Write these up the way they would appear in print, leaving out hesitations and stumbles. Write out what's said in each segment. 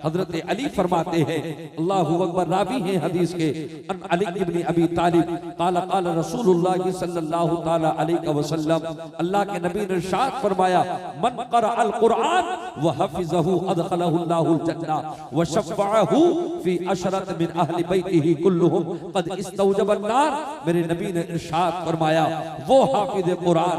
हजरत अली फरमाते हैं, अल्लाहु अकबर, रावी हैं हदीस के, अन अली इब्न अबी तालिब क़ाल क़ाल रसूलुल्लाह सल्लल्लाहु तआला अलैहि वसल्लम, अल्लाह के नबी ने इरशाद फरमाया, मन क़रअल कुरआन व हफ़िज़हु अदखलहु अल्लाहुल जन्नह व शफ़अहु फी अशरत मिन अहलि बैतिही कुल्लुहुम क़द इस्तौजबन नार। मेरे नबी ने इरशाद फरमाया, वो हाफिज़ कुरान,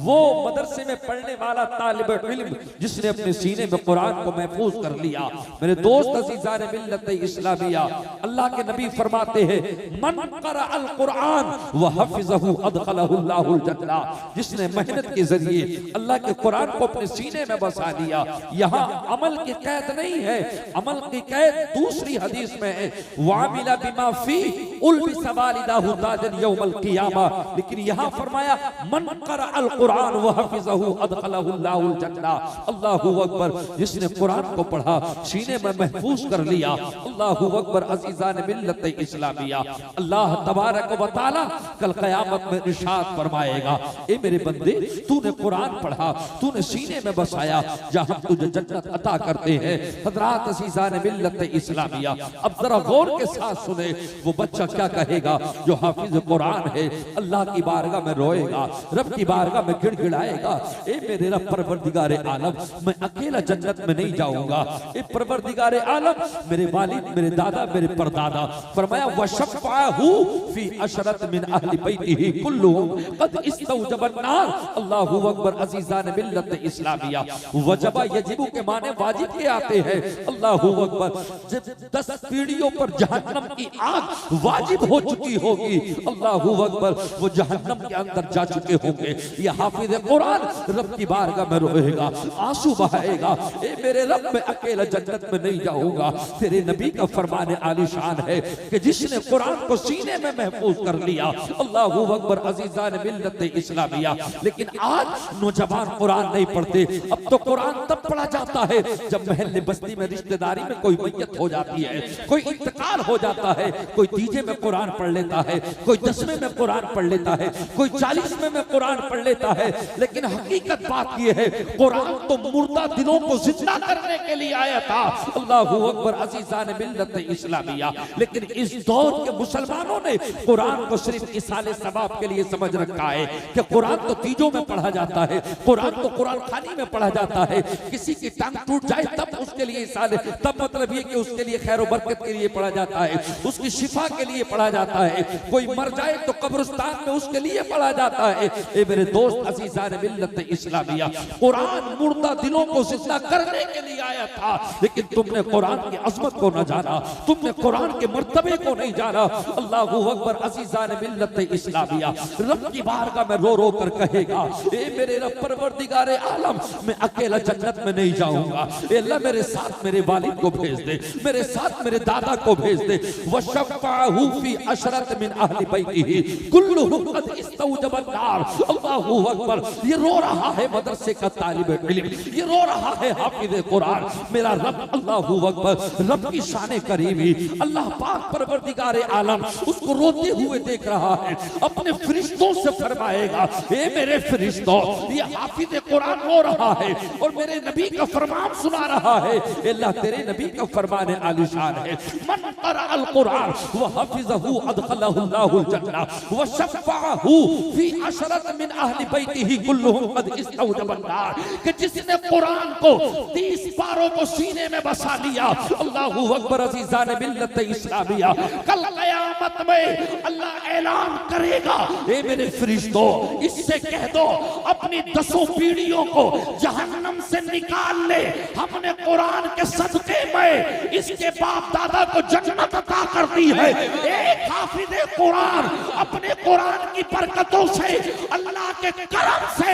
वो मदरसे में पढ़ने वाला तालिब इल्म जिसने अपने सीने में कुरान को महफूज कर लिया। मेरे दोस्त अज़ीज़ान मिल्लत इस्लामिया, अल्लाह के नबी फरमाते हैं, मन क़रअल कुरआन व हफ़िज़हु अदखलहु अल्लाहुल जन्नह, जिसने मेहनत के जरिए अल्लाह के कुरान को अपने सीने में बसा लिया। यहाँ अमल की कैद नहीं है, अमल की कैद दूसरी हदीस में है, वामिला बिमा फी उल्बिस वालिदाहु ताजन यौमल क़ियामा। लेकिन यहाँ फरमाया, मन क़रअल कुरआन व हफ़िज़हु अदखलहु अल्लाहुल जन्नह। अल्लाहु अकबर, जिसने कुरान को पढ़ा, सीने में महफूज कर लिया। अल्लाहु अकबर। अज़ीज़ान मिल्लत इस्लामिया, अल्लाह तबारक व तआला कल क़यामत में इरशाद फरमाएगा, ए मेरे बंदे, तूने कुरान पढ़ा, तूने सीने में बसाया, जहां तुझे जन्नत अता करते हैं। हज़रात अज़ीज़ान मिल्लत इस्लामिया, अब जरा गौर के साथ सुने, वो बच्चा क्या कहेगा जो हाफिज कुरान है, अल्लाह की बारगाह में रोएगा, रब की बारगाह में गिड़गिड़ाएगा, ए मेरे रब परवरदिगारे आलम, मैं अकेला जन्नत में नहीं जाऊंगा। ए परवरदिगारे आलम, मेरे वालिद, मेरे दादा, मेरे परदादा, फरमाया वशफ़अहु फी अशरत मिन अहलि बैतिही कुल्लुहुम क़द इस्तौजबन नार। अल्लाहु अकबर। अज़ीज़ान मिल्लत इस्लामिया, वजबा यजिबु के माने वाजिब के आते हैं। अल्लाहु अकबर। जब 10 पीढ़ियों पर जहन्नम की आग वाजिब हो चुकी होगी, अल्लाहु अकबर, वो जहन्नम के अंदर जा चुके होंगे। ये हाफिज कुरान रब की बारगाह में रोएगा, आंसू बहाएगा, ए मेरे रब, मैं अकेला जन्नत में नहीं जाऊंगा। तेरे नबी का फरमान आलिशान है कि जिसने कुरान को सीने में महफूज कर लिया। अल्लाहु अकबर। अज़ीज़ान मिल्लत इस्लामिया, लेकिन आज नौजवान कुरान नहीं पढ़ते। अब तो कुरान तब पढ़ा जाता है जब महल्ले बस्ती में रिश्तेदारी में कोई मैयत हो जाती है, कोई इंतकाल हो जाता है, कोई तीजे में कुरान पढ़ लेता है, कोई 10वें में कुरान पढ़ लेता है, कोई 40वें में कुरान पढ़ लेता है। लेकिन हकीकत बात यह है, कुरान तो मुर्दा दिलों को जिंदा करने के लिए आया था। अल्लाहु अकबर। अज़ीज़ान मिल्लत इस्लामिया, लेकिन इस दौर के मुसलमानों ने कुरान को सिर्फ इसाले सवाब के लिए समझ रखा है कि कुरान तो तीजों में पढ़ा जाता है, कुरान तो कुरान खानी में पढ़ा जाता है। किसी की टांग टूट जाए तब उसके लिए इसाले, तब मतलब ये कि उसके लिए खैर और बरकत के लिए पढ़ा जाता है, उसकी शिफा के लिए पढ़ा जाता है। कोई मर जाए तो कब्रिस्तान में उसके लिए पढ़ा जाता है। ए मेरे दोस्त अज़ीज़ान मिल्लत इस्लामिया, कुरान मुर्दा दिलों को जिंदा करने के लिए आया था। लेकिन तुमने कुरान की अजमत को न जाना, तुमने कुरान के मर्तबे को नहीं जाना। अल्लाहु अकबर। अज़ीज़ान मिल्लत इस्लामिया, रब की बारगाह में रो रो कर कहेगा, ए मेरे रब परवरदिगारे आलम, मैं अकेला जन्नत में नहीं जाऊंगा। ए अल्लाह, मेरे साथ मेरे वालिद को भेज दे, मेरे साथ मेरे दादा को भेज दे। वशफ़अहु फी अशरत मिन अहलि बैतिही कुल्लुहुम क़द इस्तौजबन नार। अल्लाहु अकबर। ये रो रहा है मदरसे का तालिब इल्म, ये रो रहा है हाफिज़ कुरान। मेरा रब, अल्लाहु अकबर, रब की शान करीमी, अल्लाह पाक परवरदिगारे आलम उसको रोते हुए देख रहा है। अपने फरिश्तों से फरमाएगा, ए मेरे फरिश्तों, ये हाफिज़ कुरान रो रहा है और मेरे नबी का फरमान सुना रहा है। अल्लाह, तेरे नबी का फरमान आलिशान है, मन क़रअल कुरान व हफ़िज़हु अदखलहु अल्लाहुल जन्नह व शफ़अहु फी अशरत मिन अहलि बैतिही कुल्लुहुम क़द इस्तौजबन नार। कि जिसने कुरान को 30 पारों को सीने में बसा लिया। अल्लाहु अकबर। अज़ीज़ान मिल्लत इस्लामिया, कल क़यामत में अल्लाह ऐलान करेगा, ए मेरे फरिश्तों, इससे कह दो अपनी 10 पीढ़ियों को जहन्नम से निकाल ले। हमने कुरान के सदके में इसके बाप दादा को जन्नत अता कर दी है। एक हाफिज़ कुरान अपने कुरान की बरकतों से, अल्लाह के करम से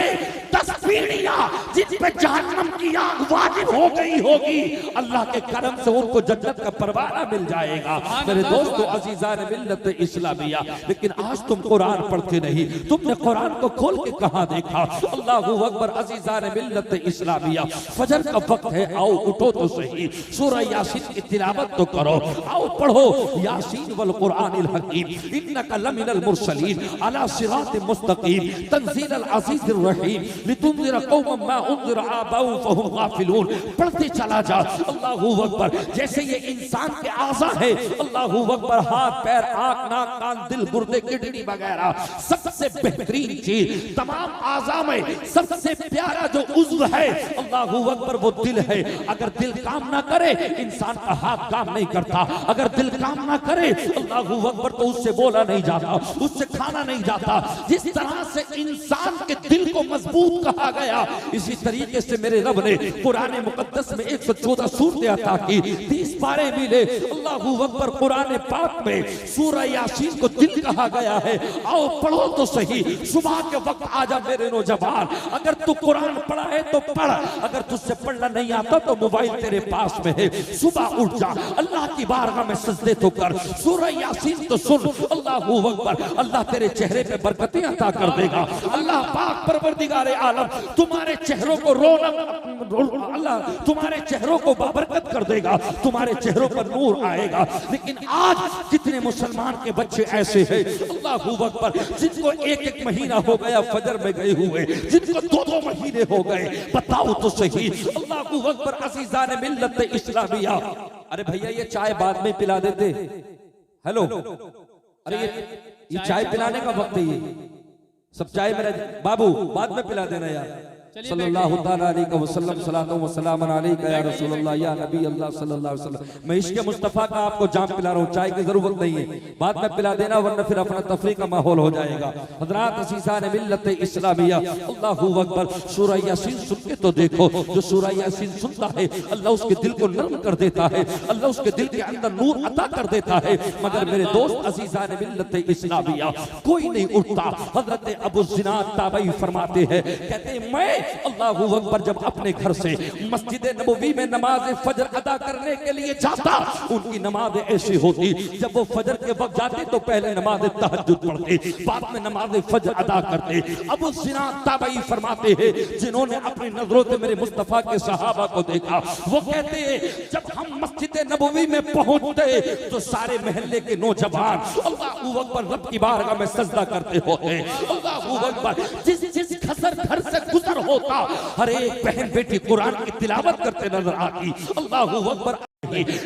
10 पीढ़ियां जिन पे जहन्नम की आग वाजिब हो गई होगी, अल्लाह के करम से उनको जन्नत का परवाना मिल जाएगा। मेरे दोस्तों अज़ीज़ान मिल्लत इस्लामिया, लेकिन आज तुम कुरान पढ़ते नहीं, तुमने कुरान को खोल के कहां देखा? अल्लाहु अकबर। अज़ीज़ान मिल्लत इस्लामिया, फजर का वक्त है, आओ उठो तो सही। सूरह यासीन की तिलावत तो करो, आओ पढ़ो यासीन वल कुरानिल हकीम इन्नका लमिनल मुरसलीन अला सिरातिम मुस्तकीम तंजीलल अजीजिर रहीम लितुनज़िरा कौमम मा उनज़िरा आबाउहुम फहुम गाफिलून। पढ़ते चला जा। अल्लाहू अकबर। जैसे ये इंसान के आज़ा है, अल्लाहू अकबर, हाथ पैर आँख नाक कान दिल गुर्दे किडनी वगैरह सबसे बेहतरीन चीज तमाम आज़ा में सबसे प्यारा जो उज़्व है अल्लाहू अकबर वो दिल है। अगर दिल काम ना करे इंसान का हाथ काम नहीं करता, अगर दिल काम ना करे अल्लाहू अकबर तो उससे बोला नहीं जाता, उससे खाना नहीं जाता। जिस तरह से इंसान के दिल को मजबूत कहा गया, इसी तरीके से मेरे रब ने कुरान मुकद्दस में 114 सूरतें अता की, 30 पारे मिले। अल्लाहू अकबर। कुरान पाक में सूरह यासीन को दिल कहा गया है। आओ पढ़ो तो सही। सुबह के वक्त आजा मेरे नौजवान, अगर तू कुरान पढ़ा है तो पढ़, अगर तुझसे पढ़ना नहीं आता तो मोबाइल तेरे पास में है। सुबह उठ जा, अल्लाह की बारगाह में सजदे तो कर, सूरह यासीन तो सुन। अल्लाहू अकबर। अल्लाह तेरे चेहरे पे बरकतें अता कर देगा। अल्लाह पाक परवरदिगारे आलम तुम्हारे चेहरों को रौनक, अल्लाह तुम्हारे चेहरों को बाबरकत कर देगा, तुम्हारे चेहरों पर नूर आएगा। लेकिन आज कितने मुसलमान के बच्चे ऐसे हैं अल्लाहू अकबर, जिनको एक एक महीना हो गया फजर में गए हुए, जिनको 2-2 महीने हो गए। बताओ तो सही। अल्लाहू अकबर। अज़ीज़ान मिल्लत इस्लामिया। अरे भैया ये चाय बाद में पिला देते। हेलो, अरे ये चाय पिलाने का वक्त है, ये सब चाय मेरा बाबू बाद में पिला देना यार। सल्लल्लाहु तआला अलैहि वसल्लम सलातो व सलाम अलैका या रसूलल्लाह या नबी अल्लाह सल्लल्लाहु अलैहि वसल्लम। मैं इश्क़ मुस्तफ़ा का आपको जाम पिला रहा हूँ, चाय की जरूरत नहीं है, बाद में पिला देना वरना फिर अपना तफरीक का माहौल हो जाएगा। हज़रात अज़ीज़ान मिल्लत इस्लामिया। अल्लाहू अकबर। सूरह यासीन सुन के तो देखो, जो सूरह यासीन सुनता है अल्लाह उसके दिल को नरम कर देता है, अल्लाह उसके दिल के अंदर नूर अता कर देता है। मगर मेरे दोस्त अज़ीज़ान मिल्लत इस्लामिया, कोई नहीं उठता। हज़रत अबू ज़िनाद ताबई फरमाते हैं, कहते हैं मैं अल्लाहू अकबर जब अपने घर से मस्जिद नबवी में नमाज फजर अदा करने के लिए जाता, उनकी नमाज ऐसी होती, जब वो फजर के वक्त जाते तो पहले नमाज तहज्जुद पढ़ते, बाद में नमाज फजर अदा करते। अबू ज़िनाद ताबई फरमाते हैं, जिन्होंने अपनी नजरों से मेरे मुस्तफा के सहाबा को देखा, वो कहते हैं जब हम मस्जिद नबवी में पहुंचते तो सारे मोहल्ले के नौजवान अल्लाहू अकबर रब की बारगाह में सजदा करते होते। अल्लाहू अकबर। जिस घर से गुजर होता, हर एक बहन बेटी कुरान की तिलावत करते नजर आती। अल्लाहू अकबर।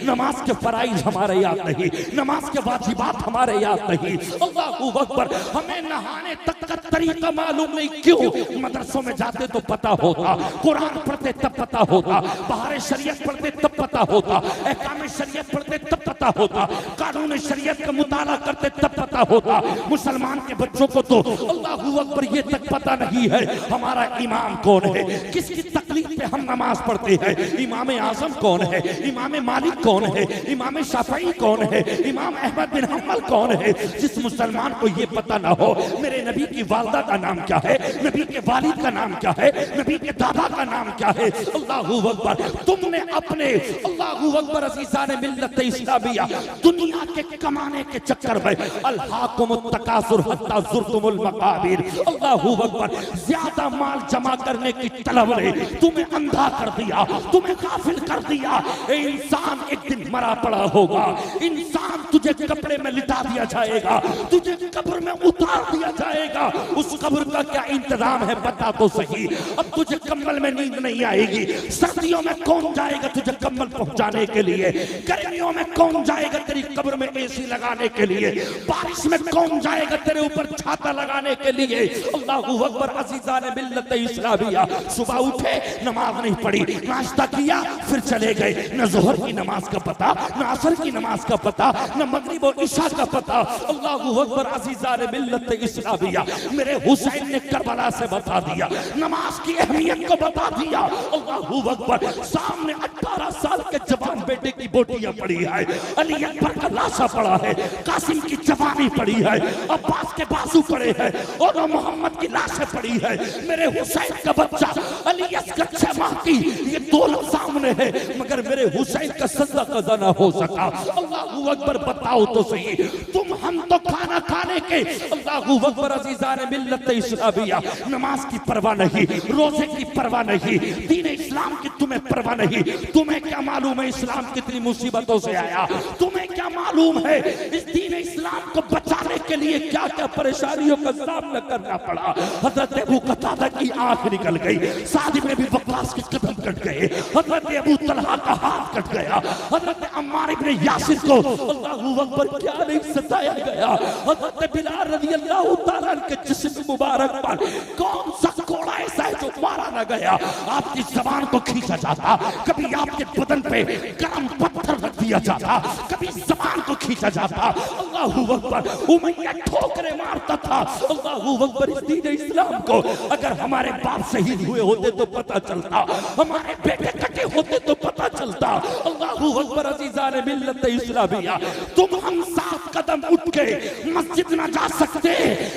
नमाज के फराइज हमारे याद नहीं, नमाज के वाजिबात हमारे याद नहीं। अल्लाहू अकबर। हमें नहाने तक का तरीका मालूम नहीं, क्यों? मदरसों में जाते तो पता होता, कुरान पढ़ते तब पता होता, बाहर शरीयत पढ़ते तब पता होता, अहकाम शरीयत पढ़ते तब पता होता, कानून शरीयत का मुताला करते तब पता होता। मुसलमान के बच्चों को तो अल्लाहू अकबर ये तक पता नहीं है हमारा इमाम कौन है, किसकी तकलीफ पे हम नमाज पढ़ते हैं, इमाम आजम कौन है, इमाम मालिक कौन है, इमाम शाफई कौन है, इमाम अहमद बिन हम्बल कौन है। जिस मुसलमान को ये पता ना हो मेरे नबी की वालदा का नाम क्या है, नबी के वालिद का नाम क्या है, नबी के दादा का नाम क्या है। अल्लाहू अकबर। तुमने अपने अल्लाहू अकबर अज़ीज़ान मिल्लत इस्लामिया दुनिया के कमाने के चक्कर में अल्हाकुमुत तकासुर हत्ता ज़ुरतुमुल मकाबिर। अल्लाहू अकबर। ज्यादा माल जमा करने की तलब ने तुम्हें अंधा कर दिया, तुम्हें गाफिल कर दिया। इंसान एक दिन मरा पड़ा होगा, इंसान तुझे कपड़े में लिटा दिया जाएगा, तुझे कब्र में उतार दिया जाएगा। उस कब्र का क्या इंतजाम है बता तो सही। अब तुझे कंबल में नींद नहीं आएगी, सर्दियों में कौन जाएगा तुझे कंबल पहुंचाने के लिए, गर्मियों में कौन जाएगा तेरी कब्र में एसी लगाने के लिए, बारिश में कौन जाएगा तेरे ऊपर छाता लगाने के लिए। अल्लाहू अकबर। अज़ीज़ान मिल्लत इस्लामिया। सुबह उठे नमाज नहीं पढ़ी, नाश्ता किया फिर चले गए, न ज़ोहर की नमाज का पता, न असर की नमाज का पता, न मगरिब और इशा का पता। अल्लाहू अकबर। अज़ीज़ान मिल्लत इस्लामिया। मेरे हुसैन ने करबला से बता दिया, नमाज की अहमियत को बता दिया। अल्लाहू अकबर। सामने 18 साल के जवान बेटे की बोटियां पड़ी है, अली अकबर का लाशा पड़ा है, कासिम की जवानी पड़ी है, अब्बास के बाजू पड़े हैं और मोहम्मद की लाशें पड़ी है, मेरे हुसैन का बच्चा अली असगर 6 माह की, ये दौलत सामने है, मगर मेरे हुसैन का सजदा कज़ा ना हो सका। अल्लाहू अकबर, बताओ तो सही, तुम हम तो खाना खाने के, अल्लाहू अकबर अज़ीज़ान मिल्लत इस्लामिया, नमाज की परवाह नहीं, रोजे की परवाह नहीं, दीन इस्लाम की तुम्हें परवाह नहीं। तुम्हें क्या मालूम है इस्लाम कितनी मुसीबतों से आया? तुम्हें क्या मालूम है इस दीन इस्लाम को बचाने के लिए क्या क्या परेशानियों का सामना करना पड़ा? हजरत अबू कतादा की आंख निकल गई, साद इब्न अबी वक्कास के कदम कट गए, हजरत अबू तलहा का हाथ कट गया, हजरत अम्मार इब्न यासिर को अल्लाहू अकबर क्या नहीं सताया गया, हजरत बिलाल रज़ी अल्लाह तआला के जिस्म मुबारक पर कौन सा कोड़ा ऐसा है जो मारा न गया? आपकी जबान को खींचा जाता, कभी आपके बदन पे गरम पत्थर रख दिया जाता, कभी जबान को खींचा जाता। अल्लाहू अकबर, उमैया ठोकरे मारता था। अल्लाहू अकबर, इस दीन इस्लाम को अगर हमारे बाप शहीद हुए होते तो पता चलता, हमारे बेटे कटे होते तो पता चलता। अल्लाहू अकबर अज़ीज़ान मिल्लत इस्लामिया, तुम हम 7 कदम उठ के मस्जिद ना जा सकते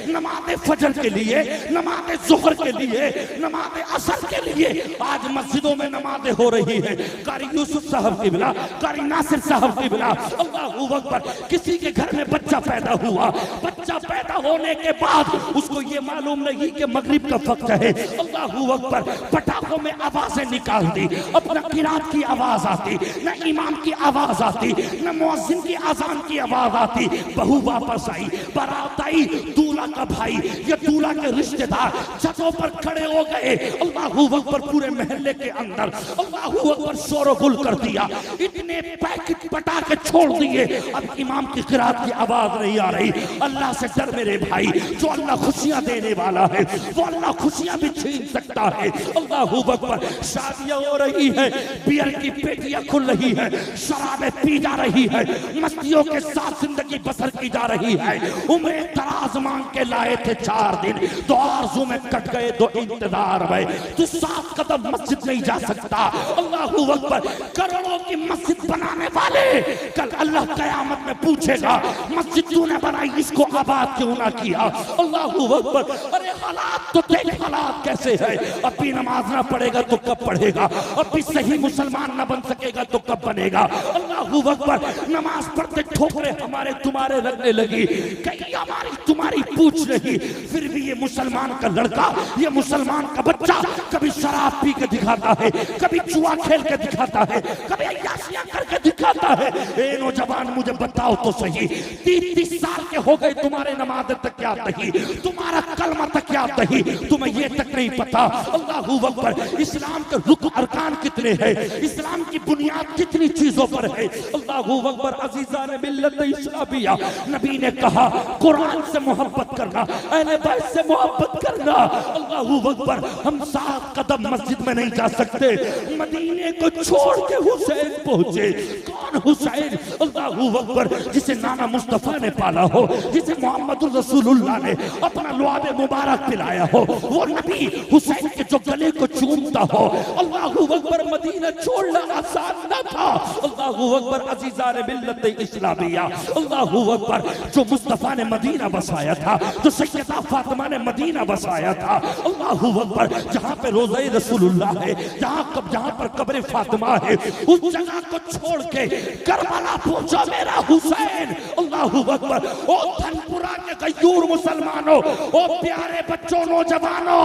नमाज़ फजर के लिए, नमाज़ ज़ुहर के लिए, नमाज़ असर के लिए। आज मस्जिदों में नमाज़ें हो रही है, कारी यूसुफ साहब क़िबला, कारी नासिर साहब क़िबला। अल्लाहू अकबर, किसी के घर में बच्चा पैदा हुआ, बच्चा पैदा होने के बाद उसको ये मालूम नहीं कि मगरिब का वक्त है। अल्लाहू अकबर, पटाखों में आवाजें निकाल दी, अपना किरात की आवाज आती, न इमाम की आवाज आती, न मुअज्जिन की अजान की आवाज आती। बहू वापस आई, बारात आई, दूल्हा का भाई या दूल्हा के रिश्तेदार छतों पर खड़े हो गए। अल्लाहू अकबर, पूरे महल्ले के अंदर अल्लाहू अकबर शोरगुल कर दिया, इतने पैकेट पटाखे छोड़ दिए, अब इमाम की किरात की आवाज नहीं आ रही। अल्लाह से डर मेरे भाई, जो अल्लाह खुशियां देने वाला है वो अल्लाह खुशियां भी छीन सकता है। अल्लाहू अकबर, शादियां हो रही है, बियर की पेटियां खुल रही है, शराबें पी जा रही है, मस्तियों के साथ जिंदगी बसर की जा रही है। उम्र दराज मांग के लाए थे 4 दिन, तो आरज़ू में कट गए, तो इंतजार में तू 7 कदम मस्जिद नहीं जा सकता। अल्लाहू अकबर, करोड़ों की मस्जिद बनाने वाले कल अल्लाह कयामत में पूछेगा, मस्जिद तूने बनाई, इसको आबाद क्यों ना किया? अल्लाहू अकबर, अरे हालात तो देख, हालात कैसे है। अब भी नमाज ना पढ़ेगा तो कब पढ़ेगा? अब भी सही मुसलमान ना बन सकेगा तो कब बनेगा? अल्लाहू अकबर, नमाज पढ़ते ठोकरे हमारे तुम्हारे लगने लगी, कहीं हमारी तुम्हारी पूछ नहीं, फिर भी ये मुसलमान का लड़का, ये मुसलमान का बच्चा कभी शराब पी के दिखाता है, कभी जुआ खेल के दिखाता है, कभी अय्याशियां करके दिखाता है। ए नौजवान, मुझे बताओ तो सही, 30 साल के हो गए, तुम्हारे नमाज तक क्या नहीं, तुम्हारा कलमा तक क्या नहीं, तुम्हें ये तक नहीं पता। अल्लाहू अकबर, इस्लाम के रुकन अरकान कितने हैं, इस्लाम की बुनियाद कितनी चीजों पर है। अल्लाहू अकबर अज़ीज़ान मिल्लत इस्लामिया, नबी ने कहा कुरान से मोहब्बत करना, अहले बैत से मोहब्बत करना। अल्लाहू अकबर, हम 7 कदम मस्जिद में नहीं जा सकते, मदीने को छोड़ के हुसैन पहुंचे। कौन हुसैन? अल्लाहू अकबर, जिसे नाना मुस्तफा ने पाला हो, जिसे मोहम्मद रसूलुल्लाह ने अपना लुआब मुबारक पिलाया हो, वो नबी हुसैन के जो गले को चूमता हो। अल्लाहू अकबर, मदीना छोड़ना आसान न था। अल्लाहू अकबर अज़ीज़ान मिल्लत इस्लामिया, अल्लाहू अकबर, जो मुस्तफा ने मदीना बसाया था, जो सैयदा फातिमा ने मदीना बसाया था। अल्लाहू अकबर, जहाँ पे रोज़े रसूलुल्लाह है, जहाँ पर कब्र फातिमा है, उस जगह को छोड़ के करबला पहुंचा मेरा हुसैन। अल्लाहू अकबर, ओ धनपुरा के गयूर मुसलमानों, ओ प्यारे बच्चों, नौजवानों,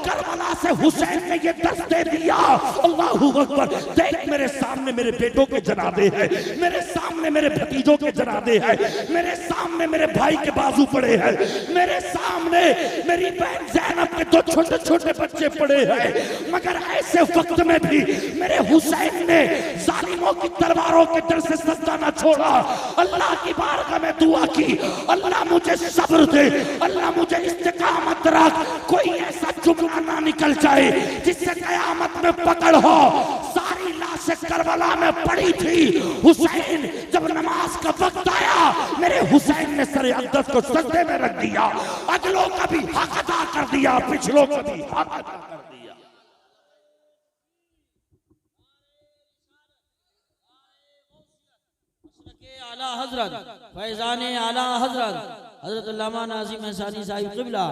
करबला से हुसैन ने ये दर्द दे दिया। अल्लाहू अकबर, देख मेरे सामने मेरे बेटों के जनाजे हैं, मेरे सामने मेरे भतीजों के जनाजे हैं, मेरे सामने मेरे भाई के बाजू पड़े हैं, मेरे सामने मेरी बहन ज़ैनब के 2 छोटे छोटे बच्चे पड़े हैं। मगर ऐसे वक्त में भी मेरे हुसैन ने जालिमों की तलवारों के डर से सजदा न छोड़ा। अल्लाह की बारगाह में दुआ की, अल्लाह मुझे सब्र दे, अल्लाह मुझे इस्तिकामत रख, कोई ऐसा जुमला ना निकल जाए जिससे कयामत में पकड़ हो। सारी लाशें करबला में पड़ी थी, हुसैन जब नमाज का वक्त आया, मेरे हुसैन ने सर अक़दस को सजदे में रख दिया, अगलों का भी हक अदा कर दिया, पिछलों का भी हक अदा कर दिया। आला हजरत फैजान आला हजरत हजरत अल्लामा नाज़िम हसानी साहिब क़िबला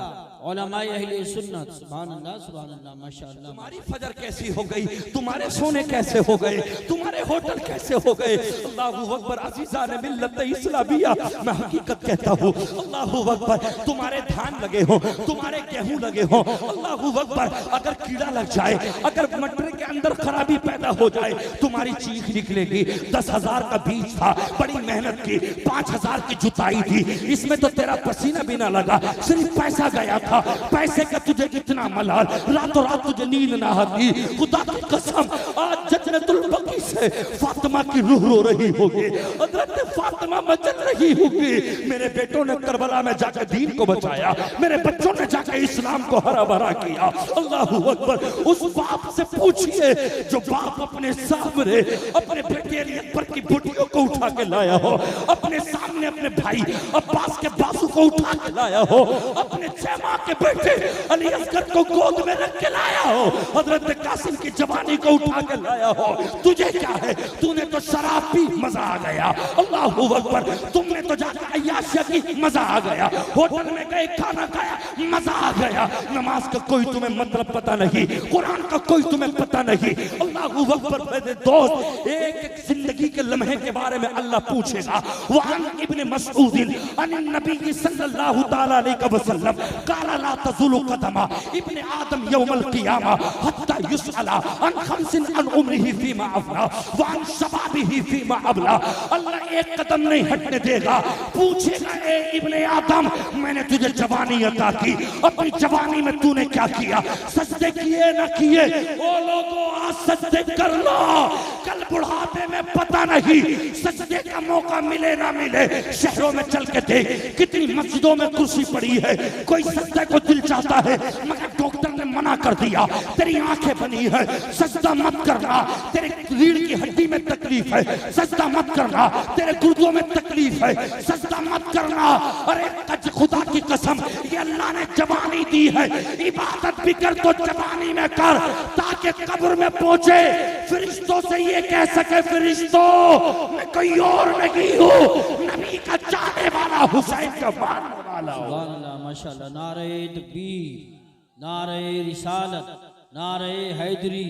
उलमाए अहले सुन्नत सुभान अल्लाह माशाअल्लाह। तुम्हारी फजर कैसी हो गई, तुम्हारे सोने कैसे हो गए, तुम्हारे होटल कैसे हो गए। अल्लाहू अकबर अज़ीज़ान मिल्लत इस्लामिया, मैं हकीकत कहता हूँ अल्लाहू अकबर, तुम्हारे धान लगे हो, तुम्हारे गेहूं लगे हो, अल्लाहू अकबर, अगर कीड़ा लग जाए, अगर मटर के अंदर खराबी पैदा हो जाए, तुम्हारी चीख निकलेगी। 10,000 का बीज था, बड़ी मेहनत की, 5,000 की जुताई थी, इसमें तो तेरा पसीना भी ना लगा, सिर्फ पैसा गया था। पैसे का तुझे कितना मलाल, रातों रात तुझे नींद ना आती। खुदा की कसम, आज जन्नतुल बकी से फातिमा की रूह रो रही होगी, हज़रत फातिमा मचल रही होगी। मेरे बेटों ने करबला में जाकर दीन को बचाया, मेरे बच्चों ने जाकर इस्लाम को हरा भरा किया। अल्लाहू अकबर। उस बाप से पूछिए जो बाप अपने सामने अपने बेटे अली अकबर की बुटियों को उठा के लाया हो, अपने सामने अपने भाई अब्बास के बाजू को उठा के लाया हो, अपने 6 माह के बेटे अली असगर को गोद में रख के लाया हो, हजरत कासिम की जवानी को उठा के लाया हो। तुझे क्या है, तूने तो शराब पी, मजा आ गया। अल्लाहू अकबर। तुमने तो जाकर अय्याशिया की, मजा आ गया। होटल में गए, खाना खाया, मजा आ गया। नमाज का कोई तुम्हें मतलब पता नहीं, कुरान का कोई तुम्हें पता नहीं। अल्लाहू अकबर। मेरे दोस्त, एक एक जिंदगी के लम्हे के बारे में अल्लाह पूछेगा। वअन इब्न मसऊद अन नबी सल्लल्लाहु तआला अलैहि वसल्लम काला ला तज़ुलु कदमा इब्न आदम यौमल क़ियामा हत्ता युसअला अन खमसिन अन उम्रिही फीमा अफना व अन शबाबिही फीमा अबला। अल्लाह एक कदम नहीं हटने देगा, पूछेगा ए इब्न आदम, मैंने तुझे जवानी अता की, अपनी जवानी में तूने क्या किया, सजदे किए ना किए। ओ लोगों, आज सजदे कर लो, कल बुढ़ापे में पता नहीं सजदे का मौका मिले ना मिले। शहरों में चल के देख, कितनी मस्जिदों में कुर्सी पड़ी है, कोई सजदे को दिल चाहता है, मगर डॉक्टर ने मना कर दिया। तेरी आंखें बनी है, सजदा मत करना। तेरे रीढ़ की हड्डी में तकलीफ है, सजदा मत करना। तेरे गुर्दों में तकलीफ है, सजदा मत करना। अरे खुदा की कसम, ये अल्लाह ने जवानी दी है, इबादत भी कर तो जवानी में कर, ताकि कब्र में पहुंचे फरिश्तों से ये कह सके, फरिश्तों मैं कोई और नहीं हूँ, नबी का चाहने वाला, हुसैन का मानने वाला हूँ। सुभान अल्लाह माशाअल्लाह। नारे तकबीर, नारे रिसालत, नारे हैदरी,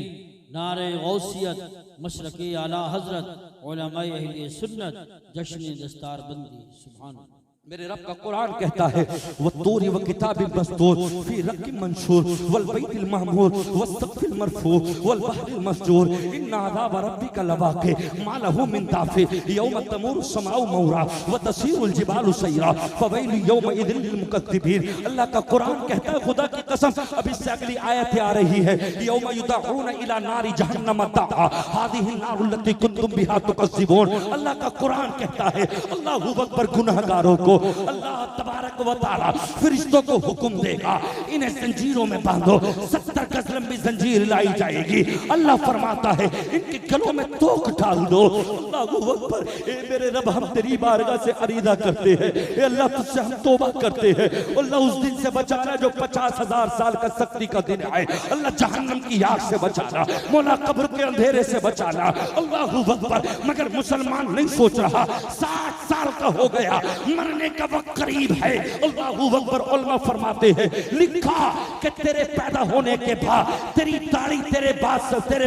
नारे गौसियत, मशरक़े आला हजरत, उलमाए अहले सुन्नत, जश्न दस्तार बंदी। सुभान अल्लाह। मेरे रब का कुरान कहता है, वो तूरी व किताब मस्तूर फी रक़्क़ मंशूर वल बैतिल महमूर वस्सक़्फ़िल मरफ़ू वल बहरिल मस्जूर इन्ना अज़ाब रब्बिका लवाक़ि मा लहू मिन दाफ़ि यौम तमूरु समाउ मौरा व तसीरुल जिबालु सैरा फ़वैलु यौमइज़िन लिल मुकज़्ज़िबीन। अल्लाह का कुरान कहता है, खुदा की कसम, अब इससे अगली आयतें आ रही है। यौम युदअून इला नारि जहन्नम दअा हाज़िहि नारु लती कुंतुम बिहा तुकज़्ज़िबून। अल्लाह का कुरान कहता है, अल्लाहू अकबर, गुनहगारों को अल्लाह तबारक व तआला फरिश्तों को हुक्म देगा, इन्हें जंजीरों में बांधो। 70 गज लंबी जंजीर लाई जाएगी। अल्लाह फरमाता है, इनके गलों में तोक डाल दो। अल्लाहू अकबर। ए मेरे रब, हम तेरी बारगाह से अरीदा करते हैं, ए अल्लाह तुझसे हम तौबा करते हैं। अल्लाह उस दिन से बचाना जो 50,000 साल का सख्ती का दिन आए। अल्लाह जहन्नम की आग से बचाना, मौला कब्र के अंधेरे से बचाना। अल्लाहू अकबर। मगर मुसलमान नहीं सोच रहा, 60 साल का हो गया, मरने का वक्त करीब है। अल्लाहू अकबर। उलमा फरमाते हैं, लिखा कि तेरे पैदा होने के बाद तेरी दाढ़ी तेरे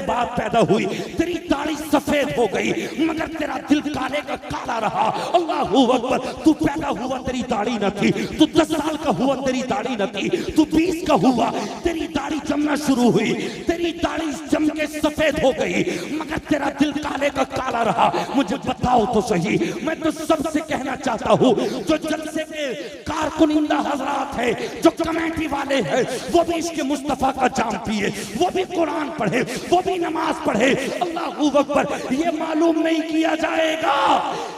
बाद पैदा हुई, तेरी दाढ़ी सफेद हो गई, मगर तेरा दिल काले का काला रहा। अल्लाहू अकबर। तू पैदा हुआ, तेरी दाढ़ी न थी। तू 10 साल का हुआ, तेरी दाढ़ी न थी। तू 20 का हुआ, तेरी दाढ़ी जमना शुरू हुई, तेरी दाढ़ी जम के सफेद हो गई, मगर तेरा दिल काले का काला रहा। मुझे बताओ तो सही, मैं तो सबसे कहना चाहता हूँ, जो जलसे के कारकुनिंदा हजरात है, जो कमेटी वाले हैं, वो भी इसके मुस्तफा का जाम पिए, वो भी कुरान पढ़े, वो भी नमाज पढ़े। अल्लाहू अकबर। ये मालूम नहीं किया जाएगा,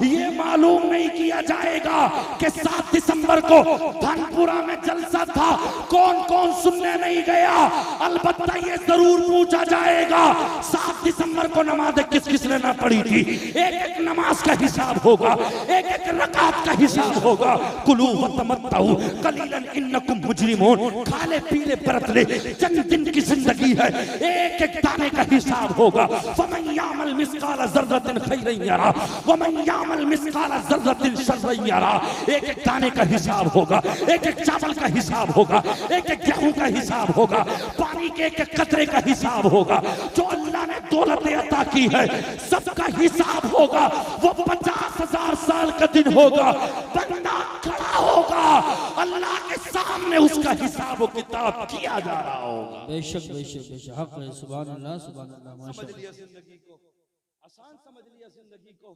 ये मालूम नहीं किया जाएगा कि 7 दिसंबर को धनपुरा में जलसा था, कौन कौन सुनने नहीं गया। अलबत्ता ये जरूर पूछा जाएगा, 7 दिसंबर को नमाज़ें किस किसने ना पढ़ी थी। एक एक नमाज का हिसाब होगा, एक एक रकात का हिसाब होगा। कुलू तमत्तऊ कलीलन इन्नकुम मुजरिमून। काले पीले बरतले चंद दिन की जिंदगी है, एक एक दाने का हिसाब होगा। फमन यामल मिस्काल ज़र्रतिन खैरन यरा वमन यामल मिस्काल ज़र्रतिन शर्रन यरा। एक एक दाने का हिसाब होगा, एक एक चावल का हिसाब होगा, एक एक गेहूं का हिसाब होगा, पानी के एक एक कतरे का हिसाब होगा। जो अल्लाह ने दौलत अता की है सबका हिसाब होगा। वो 50,000 साल का दिन होगा, बंदा खड़ा होगा, अल्लाह के सामने उसका हिसाब व किताब किया जा रहा होगा। बेशक बेशक बेशक हक है। सुभान अल्लाह सुभान अल्लाह। समझ माशाअल्लाह। लिया जिंदगी को, आसान समझ लिया जिंदगी को।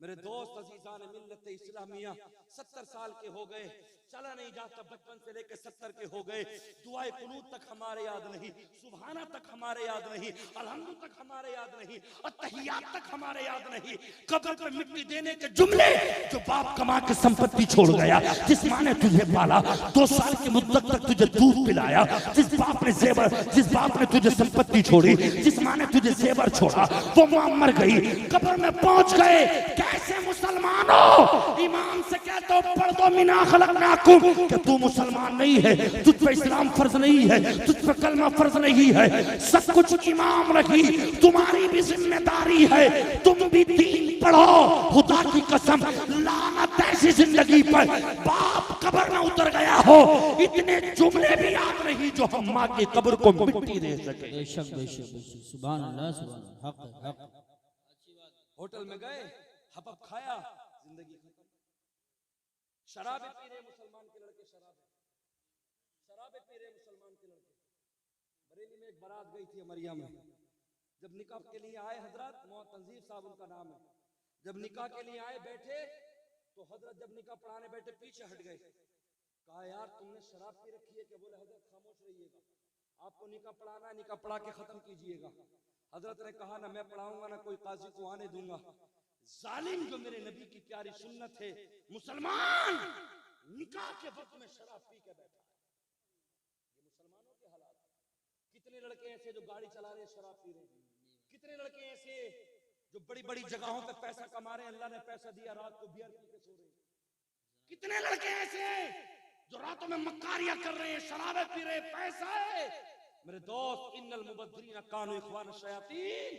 मेरे दोस्त अजीजान मिल्लत इस्लामिया 70 साल के हो गए, चला नहीं जाता, बचपन से लेकर 70 के हो गए। दुआए कुनूत तक हमारे याद नहीं, सुभाना तक हमारे याद नहीं, अलहम्दु तक हमारे याद नहीं, अत्तहियात तक हमारे याद नहीं। कब्र पे मिट्टी देने के जुमले जो बाप कमा के संपत्ति छोड़ गया, जिस माँ ने तुझे पाला, 2 साल की मुद्दत तक तुझे दूध पिलाया, जिस बाप ने तुझे संपत्ति छोड़ी, जिस माँ ने तुझे जेवर छोड़ा, वो माँ मर गई, कब्र में पहुंच गए। कैसे मुसलमानों, इमाम से कहते हो पढ़ दो मिना खलकनाकुम, कि तू मुसलमान नहीं है, तुझ पे इस्लाम फर्ज नहीं है, तुझ पे कलमा फर्ज नहीं है। सब कुछ इमाम रखी, तुम्हारी भी जिम्मेदारी है, तुम भी दीन पढ़ो। खुदा की कसम, लानत ऐसी जिंदगी पर, बाप कब्र में उतर गया हो, इतने जुमले भी याद नहीं जो हम माँ की कब्र को मिट्टी दे सके। बेशक बेशक बेशक। सुभान अल्लाह सुभान अल्लाह। हक है हक। होटल में गए, हपप खाया, जिंदगी खत्म। शराबे पी रहे मुसलमान के लड़के, शराबे पी रहे मुसलमान के लड़के। बरेली में एक बारात गई थी अमरिया में, जब निकाह के लिए आए हजरत, मोहम्मद तंजीर साहब उनका नाम है, जब निकाह के लिए आए बैठे तो हजरत जब निकाह पढ़ाने बैठे पीछे हट गए। कहा यार तुमने शराब पी रखी है क्या? बोले हजरत खामोश रहिएगा, आपको निकाह पढ़ाना है, निकाह पढ़ा के खत्म कीजिएगा। हजरत ने कहा ना मैं पढ़ाऊंगा ना कोई काजी को आने दूंगा। जालिम, जो मेरे नबी की प्यारी सुन्नत है, मुसलमान निकाह के वक्त में शराब पी के बैठा है। ये मुसलमानों के हालात। कितने लड़के ऐसे जो गाड़ी चला रहे शराब पी रहे, कितने लड़के ऐसे जो बड़ी बड़ी जगहों पे पैसा कमा रहे, अल्लाह ने पैसा दिया, रात को बियर पी के सो रहे। कितने लड़के ऐसे जो रातों में मक्कारियां कर रहे हैं, शराबे पी रहे, पैसा है। मेरे दोस्त, इन्नल मुबद्दिरीन कानू इख्वान शयातीन।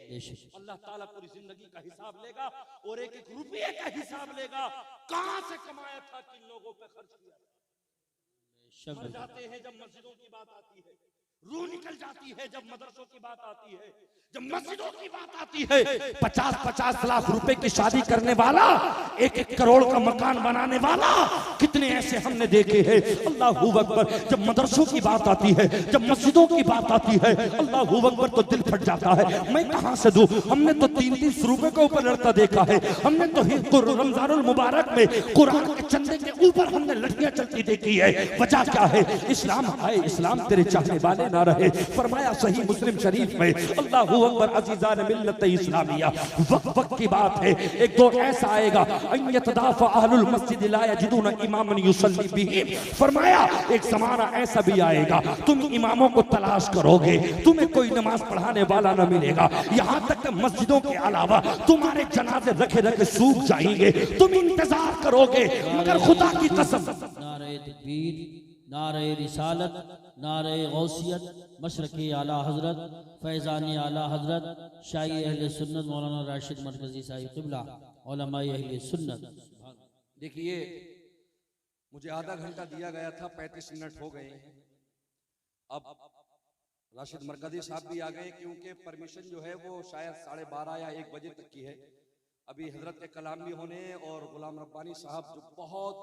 अल्लाह ताला पूरी जिंदगी का हिसाब लेगा और एक एक रुपये का हिसाब लेगा। कहां से कमाया था, किन लोगों पे खर्च किया था। मर जाते हैं जब मस्जिदों की बात आती है, रूह निकल जाती है जब मदरसों की बात आती है, जब मस्जिदों की बात आती है। 50-50 लाख रुपए की शादी करने वाला, 1-1 करोड़ का मकान बनाने वाला, कितने ऐसे हमने देखे हैं। अल्लाहू अकबर। जब मदरसों की बात आती है, जब मस्जिदों की बात आती है, अल्लाहू अकबर, तो दिल फट जाता है। मैं कहां से दूं? हमने तो 3-3 रुपए के ऊपर लड़ता देखा है। हमने तो रमजानुल मुबारक में कुरान के चंदे के ऊपर हमने लड़कियां चलती देखी है। वजह क्या है? इस्लाम आए, इस्लाम तेरे चाहने वाले ना रहे। फरमाया सही मुस्लिम शरीफ में, अल्लाहू अकबर, अज़ीज़ान मिल्लत इस्लामिया, वक्त की बात है, एक दौर ऐसा आएगा, अयतदाफ़ा अहलुल मस्जिद ला यजिदून इमामन युसल्ली बिहिम। फरमाया एक ज़माना ऐसा भी आएगा, तुम इमामों को तलाश करोगे, तुम्हें कोई नमाज पढ़ाने वाला न मिलेगा। यहाँ तक कि मस्जिदों के अलावा तुम्हारे जनाजे रखे रखे सूख जाएंगे, तुम इंतजार करोगे, मगर खुदा की कसम, नारे तकबीर, नारे रिसालत, नारे गौसियत, मशरक़ी आला हजरत, फैज़ानी आला हजरत, शाही अहले सुन्नत मौलाना राशिद मरकज़ी साहिब क़िबला, उलमाए अहले सुन्नत। देखिए, मुझे आधा घंटा दिया गया था, 35 मिनट हो गए। अब राशिद मरकज़ी साहब भी आ गए, क्योंकि परमिशन जो है वो शायद 12:30 या 1 बजे तक की है। अभी हजरत के कलाम भी होने, और गुलाम रब्बानी साहब जो बहुत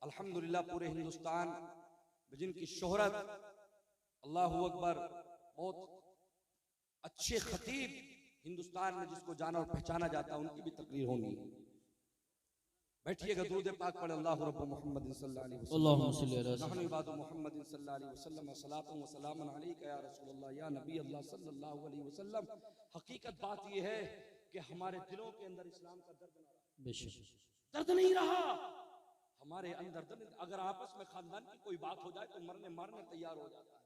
अल्हम्दुलिल्लाह पूरे हिंदुस्तान में जिनकी शोहरत, अल्लाहू अकबर, बहुत अच्छे खतीब हिंदुस्तान में जिसको जाना और पहचाना जाता है, उनकी भी तकरीर होनी है। बैठिएगा, दुरूद पाक पढ़े। अल्लाहु रब्बु मुहम्मद सल्लल्लाहु अलैहि वसल्लम, अल्लाहुम्मा सल्ली अला नहनु इबादु मुहम्मद सल्लल्लाहु अलैहि वसल्लम, सलातु व सलामुन अलैका या रसूलल्लाह या नबी अल्लाह सल्लल्लाहु अलैहि वसल्लम। हकीकत बात यह है कि हमारे दिलों के अंदर इस्लाम का दर्द नहीं रहा, दर्द नहीं रहा हमारे अंदर। दर्द, अगर आपस में खानदान की कोई बात हो जाए तो मरने मारने तैयार हो जाता है।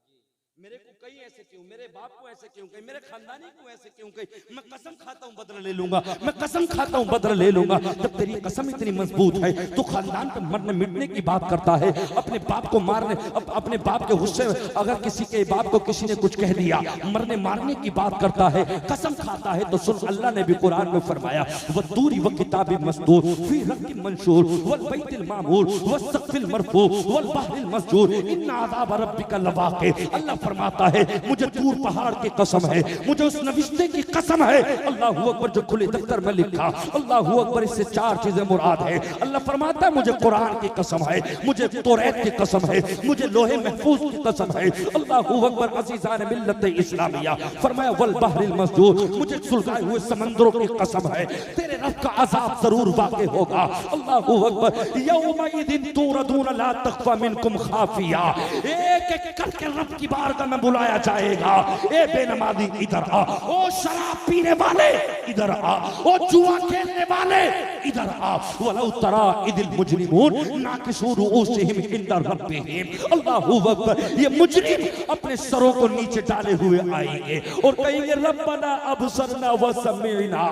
मेरे को कहीं ऐसे क्यों, मेरे बाप को ऐसे क्यों कहीं, मेरे खानदानी को ऐसे क्यों कहीं, मैं कसम खाता हूँ बदला ले लूंगा, मैं कसम खाता हूँ बदला ले लूंगा। जब तेरी कसम इतनी मजबूत है तो खानदान पे मरने मिटने की बात करता है, अपने बाप को मारने, अपने बाप के गुस्से में अगर किसी के बाप को किसी ने कुछ कह दिया मरने मारने की बात करता है, कसम खाता है। तो सुन, अल्लाह ने भी कुरान में फरमाया वद्दूरी व किताबि मस्दूर फी रक्किन मंशूर वल बैतिल मामूर वस्सक़्फ़िल मरफ़ू वल बहरिल मस्जूर इन्ना अज़ाब रब्बिका लवाक़ि। अल्लाह फरमाता है मुझे तूर पहाड़ की कसम है, मुझे उस नविश्ते की कसम है, अल्लाह अकबर, जो खुले दफ्तर में लिखा। अल्लाह अकबर, इससे चार चीजें मुराद है। अल्लाह फरमाता है मुझे कुरान की कसम है, मुझे तौरात की कसम है, मुझे लोहे महफूज की कसम है। अल्लाह अकबर, अज़ीज़ान मिल्लत इस्लामिया फरमाया वल बहरिल मस्जूर, मुझे सुलगाए हुए समंदरों की कसम है, तेरे रब का अज़ाब जरूर वाक़े होगा। अल्लाह अकबर, यौमइदिन तुरदून ला तख़फ़ा मिनकुम खाफिया, एक एक करके रब की बारगाह में बुलाया जाएगा। ए बेनमाजी इधर आ, ओ शराब पीने वाले इधर आ, ओ जुआ खेलने वाले इधर आ। वलौ तरा इदिल मुजरिमून नाकिसू रुऊसिहिम इंदा रब्बिहिम। अल्लाहु अकबर, ये मुजरिम अपने सरों को नीचे डाले हुए आएंगे और कहेंगे रब्बना अबसरना व समिअना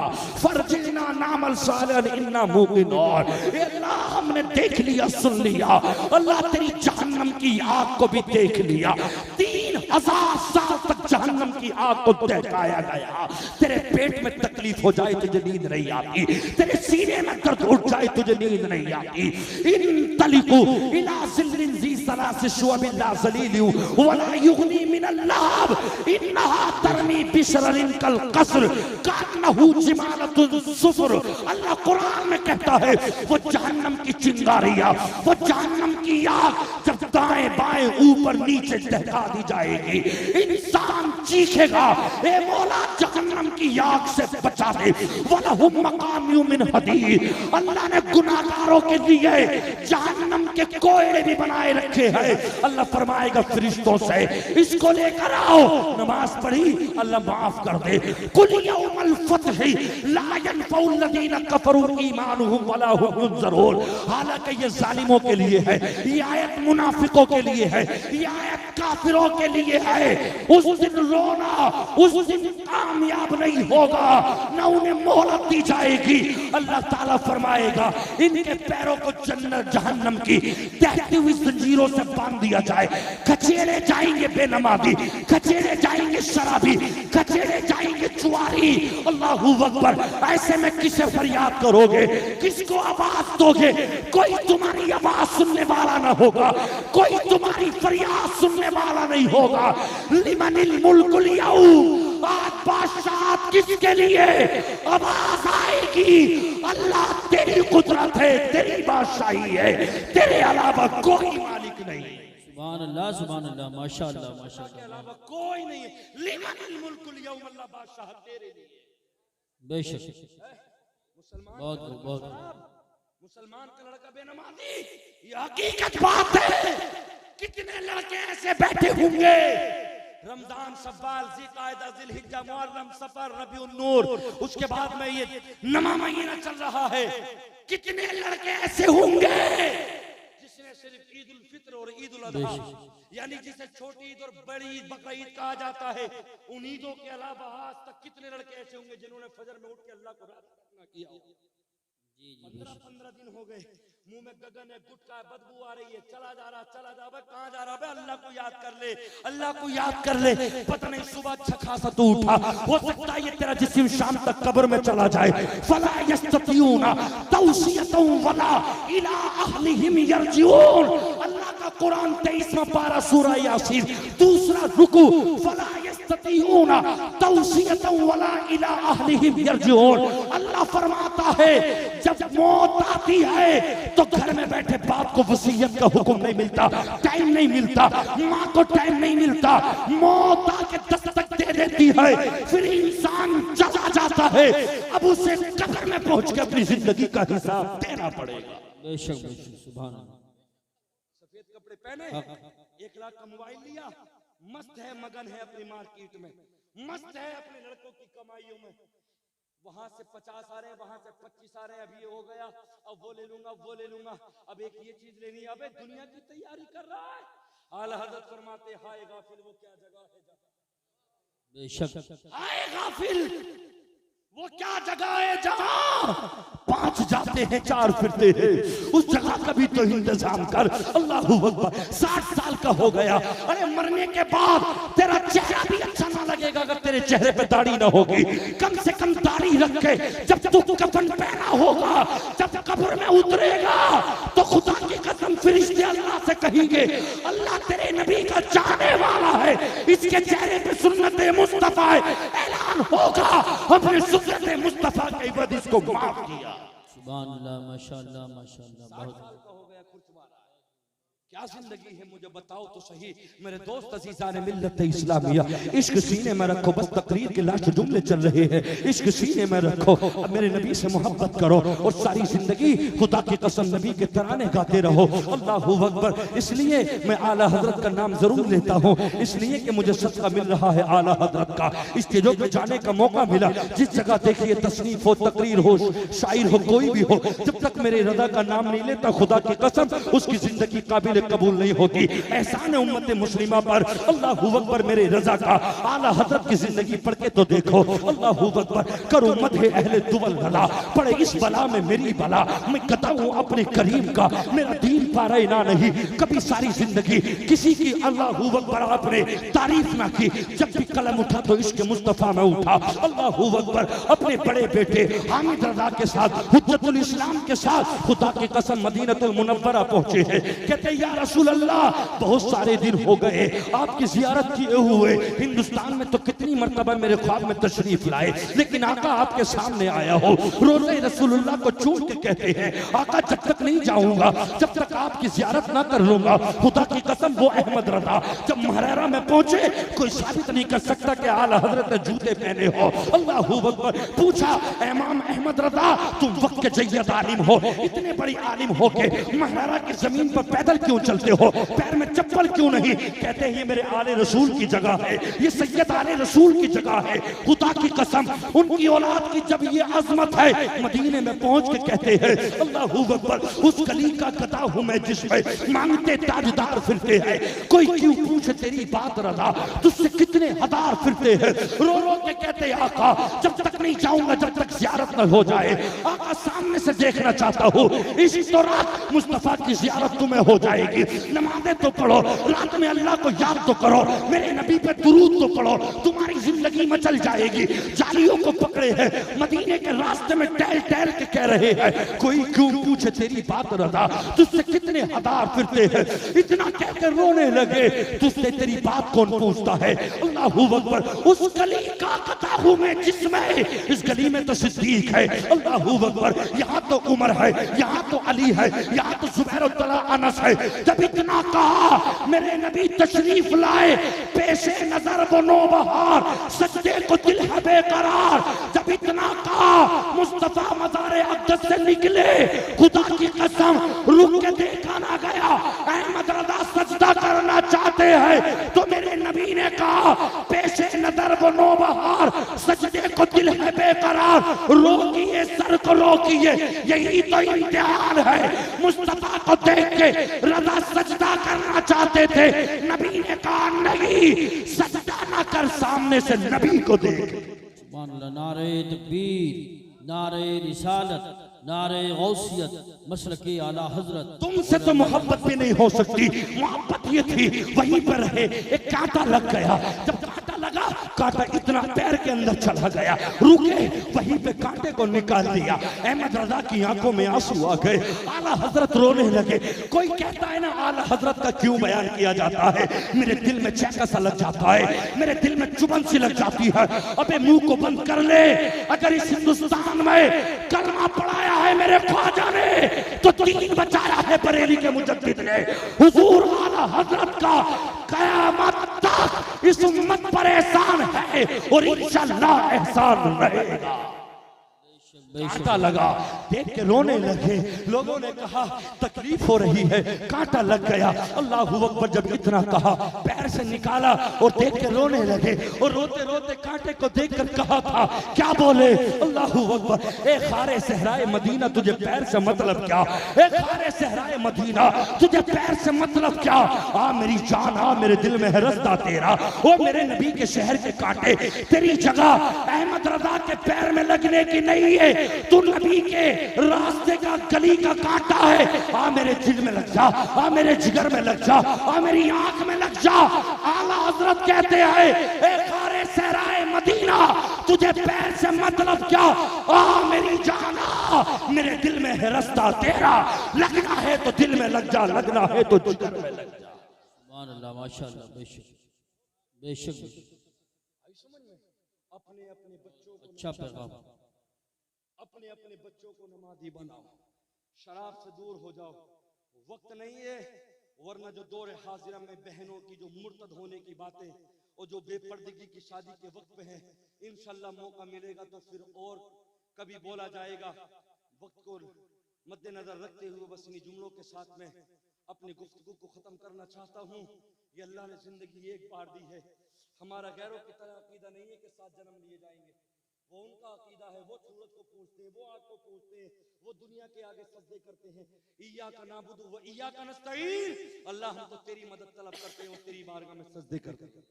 फरजिना नामल सालिहन इन्ना मूक़िनून। ए अल्लाह, हमने देख लिया, सुन लिया। अल्लाह, तेरी जहन्नम की आग को भी देख लिया। 3000 साल तक जहन्नम की आग को दहकाया गया। तेरे पेट में तकलीफ हो जाए तुझे नींद नहीं आती, तेरे सीने में दर्द उठ जाए तुझे नींद नहीं आती। इन तलिकू इला ज़िल्लिन ज़ी सलासिल शुअबिन ला ज़लीलु वला युग़नी मिनल लहब इन्नहा तरमी बिशररिन कल क़स्र कान्नहु जिमालतुन सुफ़र। अल्लाह कुरान में कहता है वो जहन्नम की चिंगारियां, वो जहन्नम की आग जब दाएं बाएं ऊपर नीचे दहका दी जाएगी, इंसान चीखेगा ए मौला जहन्नम की आग से बचा दे। वलहुम मकामियु मिन हदीद। अल्लाह ने गुनाहगारों के लिए जहन्नम के कोयले भी बनाए रखे हैं। अल्लाह फरमाएगा फरिश्तों से इसको लेकर आओ, नमाज पढ़ी अल्लाह माफ कर दे। कुल यौमल फत्हि ला यनफउ लदीना कफरू ईमानुहुम वला हुम युनज़रून। हालांकि ये जालिमों के लिए है, ये आयत मुनाफिकों के लिए है, ये आयत काफिरों के लिए है। उस दिन रोना, उस दिन कामयाब नहीं होगा, न उन्हें मोहलत दी जाएगी। अल्लाह ताला फरमाएगा इनके पैरों को जन्नत जहन्नम की दहती हुई जंजीरों से बांध दिया जाए। कचेरे जाएंगे बेनमाजी, कचेरे जाएंगे शराबी, कचेरे जाएंगे चुआरी। अल्लाहू अकबर, ऐसे में किसे फरियाद करोगे, किसको आवाज दोगे? कोई तुम्हारी आवाज सुनने वाला ना होगा, कोई तुम्हारी फरियाद सुनने वाला नहीं होगा। लिमनिल मुल्कुल यौम, आज बादशाह किसके लिए? आवाज आएगी अल्लाह तेरी कुदरत है, तेरी बादशाही है, तेरे अलावा कोई मालिक नहीं। सुभान अल्लाह, माशाअल्लाह, माशाअल्लाह, के अलावा कोई नहीं है। लिमनिल मुल्कुल यौम, अल्लाह बादशाह तेरे लिए। बेशक मुसलमान बहुत बहुत मुसलमान का लड़का बेनमाजी, ये हकीकत बात है। कितने लड़के ऐसे बैठे होंगे रमजान, शव्वाल, ज़िलक़ादा, ज़िलहिज्जा, मुहर्रम, सफर, रबीउन नूर, उसके बाद में ये नमा महीना चल रहा है। कितने लड़के ऐसे होंगे जिसने सिर्फ ईद उल फित्र और ईद उल अज़हा, यानी जिसे छोटी ईद और बड़ी ईद बकरा ईद कहा जाता है, उन ईदों के अलावा आज तक कितने लड़के ऐसे होंगे जिन्होंने फजर में उठ के अल्लाह को रात किया। 15 दिन हो गए, मुंह में गगन है, गुटका है, बदबू आ रही है, चला जा रहा, कहाँ जा रहा है? अल्लाह को याद कर ले, अल्लाह को याद कर ले। पता नहीं सुबह अच्छा खासा तू उठा, हो सकता है ये तेरा जिस्म शाम तक कब्र में चला जाए। फला यस्ततिऊना तौसियतन वला इला अहलिहिम यरजिऊन। अल्लाह का कुरान 23वां पारा सूरा यासीन दूसरा रुकू। फला यस्ततिऊना तौसियतन वला इला अहलिहिम यरजिऊन। अल्लाह फरमाता है जब मौत आती है तो घर में बैठे बाप को वसीयत का हुक्म नहीं मिलता, टाइम नहीं मिलता, माँ को टाइम नहीं मिलता, मौत आके दस्तक दे देती है, फिर इंसान चला जाता है। अब उसे कब्र में पहुंच के अपनी जिंदगी का हिसाब देना पड़ेगा। बेशक बेशक, सुभान अल्लाह। सफेद कपड़े पहने, 1 लाख का मोबाइल लिया, मस्त है, मगन है अपनी मार्केट में, मस्त है अपने लड़कों की कमाइयों में। वहां से 50 आ रहे हैं, वहां से 25 आ रहे हैं, अभी ये हो गया, अब वो ले लूंगा, वो ले लूंगा, अब एक ये चीज लेनी है। अबे दुनिया की तैयारी कर रहा है, आला हज़रत फरमाते हाय गाफिल वो क्या जगह है जहाँ बेशक आए गाफिल वो क्या जगह है जहां 5 जाते हैं 4 फिरते हैं, उस जगह का भी तो इंतजाम कर। अल्लाहू अकबर। 60 साल का हो गया, अरे मरने के बाद तेरा चेहरा भी अच्छा ना लगेगा अगर तेरे चेहरे पे दाढ़ी ना होगी। कम से कम दाढ़ी रख के जब तू कफन पहना होगा, जब कब्र में उतरेगा तो खुदा की कसम फरिश्ते अल्लाह से कहेंगे अल्लाह तेरे नबी का चाहने वाला है, इसके चेहरे पे सुन्नत मुस्तफा है। ऐलान होगा हमने सुन्नत मुस्तफा के बाद इसको माफ किया। सुभान अल्लाह, माशाअल्लाह माशाअल्लाह। बहुत क्या जिंदगी है मुझे बताओ तो सही मेरे दोस्त अजीज़ान मिल्लत इस्लामिया। इश्क सीने में रखो, बस तकरीर के लाख जुमले चल रहे हैं। इश्क सीने में रखो, अब मेरे नबी से मोहब्बत करो और सारी जिंदगी खुदा की कसम नबी के तराने गाते रहो। अल्लाहू अकबर। इसलिए मैं आला हजरत का नाम जरूर लेता हूँ, इसलिए कि मुझे सदका मिल रहा है आला हजरत का। स्टेजों पे जाने का मौका मिला, जिस जगह देखिए तसनीफ हो, तकरीर हो, शायर हो, कोई भी हो, जब तक मेरे रज़ा का नाम नहीं लेता खुदा की कसम उसकी जिंदगी काबिल कबूल नहीं होती। एहसान है उम्मत मुस्लिमा पर। अल्लाहू अकबर। मेरे रज़ा का आला हज़रत की जिंदगी पढ़ के तो देखो। अल्लाहू अकबर। करो मदहे अहले दुवल भला, पड़े इस बला में मेरी बला, मैं बताऊं अपने करीम का मेरा दीन पारा ना नहीं। कभी सारी जिंदगी किसी की अल्लाहू अकबर आपने तारीफ ना की, जब भी कलम उठा तो इश्क मुस्तफा में उठा। अल्लाहू अकबर। अपने बड़े बेटे हामिद रज़ा के साथ, हुज्जतुल इस्लाम के साथ खुदा की कसम मदीनतुल मुनव्वरा पहुंचे हैं। कहते या रसूल अल्लाह बहुत सारे दिन हो गए आपकी जियारत किए हुए, हिंदुस्तान में तो कितनी मर्तबा मेरे ख्वाब में तशरीफ लाए, लेकिन आका आपके सामने आया हो। रोज़े रसूलुल्लाह को चूम के कहते हैं आका जब तक नहीं जाऊंगा, जब तक आपकी जियारत ना कर लूंगा। खुदा की कसम वो अहमद रज़ा जब महरेरा में पहुंचे, कोई साबित नहीं कर सकता कि आला हजरत ने जूते पहने हो। अल्लाहू अकबर। पूछा इमाम अहमद रज़ा तुम वक्त के जय्यद आलिम हो, इतने बड़ी आलिम हो के महरेरा की जमीन पर पैदल क्यों चलते हो, पैर में चप्पल क्यों नहीं? कहते हैं ये मेरे आले रसूल की जगह है, ये सैयद आले रसूल की जगह है। खुदा की कसम उनकी औलाद की जब ये अजमत है, मदीने में पहुंच के कहते हैं अल्लाहू अकबर उस गली का गदा हूं मैं जिसमें मांगते ताजदार फिरते हैं। कोई क्यों पूछे तेरी बात रज़ा, तुझसे कितने हजार फिरते हैं। रो रो के कहते आका जब तक नहीं जाऊंगा जब तक जियारत न हो जाए। आका सामने से देखना चाहता हूँ, इसी तो रात मुस्तफा की जियारत तुम्हें हो जाएगी। नमाज़ें तो पढ़ो, रात में अल्लाह को याद तो करो, मेरे नबी पे दुरूद तो पढ़ो, तुम्हारी जिंदगी मचल जाएगी। जालियों को पकड़े हैं मदीने के रास्ते में टहल टहल के कह रहे हैं कोई क्यों पूछे तेरी बात रज़ा, तुझसे कितने हजार फिरते हैं। इतना कहकर रोने लगे, तुझसे तेरी बात कौन पूछता है। अल्लाहू अकबर। उस गली का कता हूं मैं जिसमें, इस गली में तो सिद्दीक है। अल्लाहू अकबर। यहाँ तो उमर है, यहाँ तो अली है, यहाँ तो जुबैर और तला अनस है। जब इतना कहा मेरे नबी तशरीफ लाए, पेशे नजर वो नौबहार, सजदे को दिल है बेकरार। जब इतना कहा मुस्तफा मज़ारे अक़दस से निकले, खुदा की कसम रुक के देखा ना गया। अहमद रज़ा सजदा करना चाहते हैं तो मेरे नबी ने कहा पेशे नजर वो नौबहार, सजदे को दिल है बेकरार। रोकिए सर को रोकिए, यही तो इम्तिहान है। मुस्तफा को देख के रज़ा सजदा करना चाहते थे, नबी ने कहा नहीं सजदा ना कर, सामने से नबी को देख। सुभान अल्लाह। नारे तकबीर, नारे रिसालत, नारे गौसियत, मसलके आला हजरत। तुमसे तो मोहब्बत भी नहीं हो सकती। मोहब्बत ये थी वहीं पर रहे, एक कांटा लग गया। जब कांटा लगा, कांटा इतना पैर के अंदर चला गया, रुके वहीं पे कांटे को निकाल दिया। अहमद रज़ा की आंखों में आंसू आ गए, आला हजरत रोने लगे। कोई कहता है ना आला हजरत का क्यों बयान किया जाता है, मेरे दिल में चैका सा लग जाता है, मेरे दिल में चुभन सी लग जाती है। अबे मुंह को बंद कर ले, अगर इस हिंदुस्तान में कलमा पढ़ाया है मेरे ख्वाजा ने तो दीन बचाया है बरेली के मुजद्दिद ने। हुजूर आला हजरत का कयामत तक इस उम्मत पर एहसान है और इंशाअल्लाह एहसान रहेगा। कांटा लगा, देख के रोने लगे। लोगों ने कहा तकलीफ हो रही है, कांटा लग गया। अल्लाहू अकबर जब इतना कहा, पैर से निकाला और देख के रोने लगे। और रोते रोते कांटे को देखकर कहा था, क्या बोले? अल्लाहू अकबर, ए खारे सहराए मदीना तुझे पैर से मतलब क्या? ए खारे सहराए मदीना तुझे पैर से मतलब क्या? आ मेरी जान, आ मेरे दिल में है रस्ता तेरा। ओ मेरे नबी के शहर के कांटे, तेरी जगह अहमद रजा के पैर में लगने की नहीं है, तू नबी के रास्ते का गली का कांटा है। आ मेरे दिल में लग जा, आ मेरे जिगर में लग जा, आ मेरी आंख में लग जा। आला हजरत कहते हैं, ए खारे सहराए मदीना तुझे पैर से मतलब क्या? आ मेरी जाना, मेरे दिल में है रास्ता तेरा। लगना है तो दिल में लग जा, लगना है तो जिगर में लग जा। सुभान अल्लाह, माशाअल्लाह, बेशक बेशक। अपने अपने बच्चों को अच्छा पैगाम। अपने अपने बच्चों को नमाजी बनाओ, शराब से दूर हो जाओ। वक्त नहीं है, वरना जो दौर हाजिरा में बहनों की जो मुर्तद होने की बातें और जो बेपर्दगी की शादी के वक्त पे है, इंशाल्लाह मौका मिलेगा तो फिर और कभी बोला जाएगा। वक्त को मद्देनजर रखते हुए बस इन जुमलों के साथ में अपनी गुफ्तगू को खत्म करना चाहता हूँ। ये अल्लाह ने जिंदगी एक बार दी है। हमारा गैरों की तरह अकीदा नहीं है कि 7 जन्म लिए जाएंगे। वो उनका अकीदा है, वो सूरज को पूछते हैं, वो आग को पूछते हैं, वो दुनिया के आगे सजदे करते हैं। इय्याका नाबुदु व इय्याका नस्तईन, अल्लाह हम तो तेरी मदद तलब करते हैं और तेरी बारगाह में सजदे करते हैं।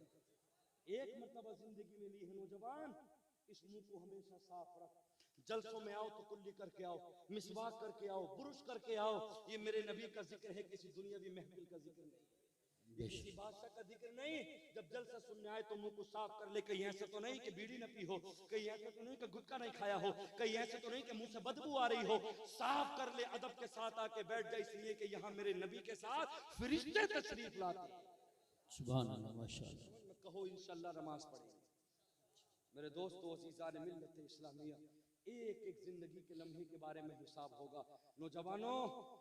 एक मर्तबा जिंदगी में ली है नौजवान, इस मुंह को हमेशा साफ रख। जलसों में आओ तो कुल्ली करके आओ, मिसवाक करके आओ, बुरुश करके आओ। ये मेरे नबी का जिक्र है, किसी दुनियावी महफिल का जिक्र नहीं, किसी बादशाह का जिक्र नहीं। जब जलसा सुनने आए तो मुंह को साफ कर ले। कहीं ऐसा तो नहीं कि बीड़ी न पी हो, कहीं ऐसा तो नहीं कि गुटखा नहीं खाया हो, कहीं ऐसा तो नहीं कि मुंह से बदबू आ रही हो। साफ कर ले, अदब के साथ आके बैठ जाए, इसलिए कि यहाँ मेरे नबी के साथ फरिश्ते तशरीफ लाते। सुभान अल्लाह, माशाअल्लाह। कहो इंशाल्लाह नमाज पढ़ेंगे। मेरे दोस्तों अजीज़ान मिल्लत इस्लामिया, एक एक जिंदगी के लम्हे के बारे में हिसाब होगा। नौजवानों,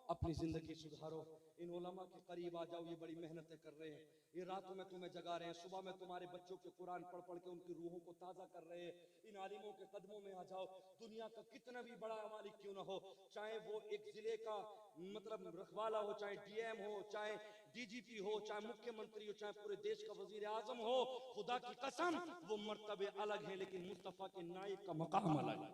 अपनी जिंदगी सुधारो, इन उलमा के करीब आ जाओ। ये बड़ी मेहनतें कर रहे हैं, ये रातों में तुम्हें जगा रहे हैं, सुबह में तुम्हारे बच्चों के कुरान पढ़ पढ़ के उनकी रूहों को ताज़ा कर रहे हैं। इन आलिमों के कदमों में आ जाओ। दुनिया का कितना भी बड़ा मालिक क्यों ना हो, चाहे वो एक जिले का मतलब रखवाला हो, चाहे डीएम हो, चाहे डीजीपी हो, चाहे मुख्यमंत्री हो, चाहे पूरे देश का वजीर आजम हो, खुदा की कसम वो मर्तबे अलग है, लेकिन मुस्तफा के नायब का मकाम अलग है।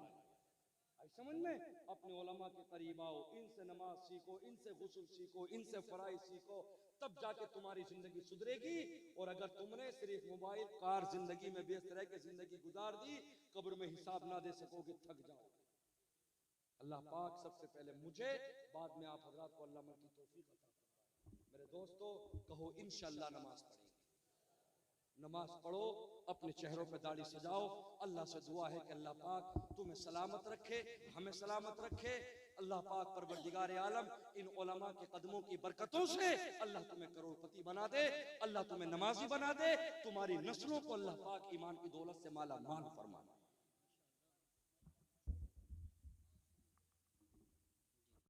समझ में? अपने उलमा के करीब आओ, इनसे नमाज सीखो, इनसे गुस्ल सीखो, इनसे फराइज सीखो, तब जाके तुम्हारी जिंदगी सुधरेगी। और अगर तुमने सिर्फ मोबाइल कार जिंदगी में व्यस्त रह के जिंदगी गुजार दी, कब्र में हिसाब ना दे सकोगे, थक जाओगे। अल्लाह पाक सबसे पहले मुझे, बाद में आप हजरात को अल्लाह की तौफीक अता फरमाए। मेरे दोस्तों, कहो इंशाअल्लाह नमाज पढ़ेंगे। नमाज पढ़ो, अपने चेहरों पे दाढ़ी सजाओ। अल्लाह से दुआ है कि अल्लाह पाक तुम्हें सलामत रखे, हमें सलामत रखे। अल्लाह पाक परवरदिगार आलम इन उलमा के कदमों की बरकतों से अल्लाह तुम्हें करोड़पति बना दे, अल्लाह तुम्हें नमाजी बना दे, तुम्हारी नस्लों को अल्लाह पाक ईमान की दौलत से माला माल फरमा।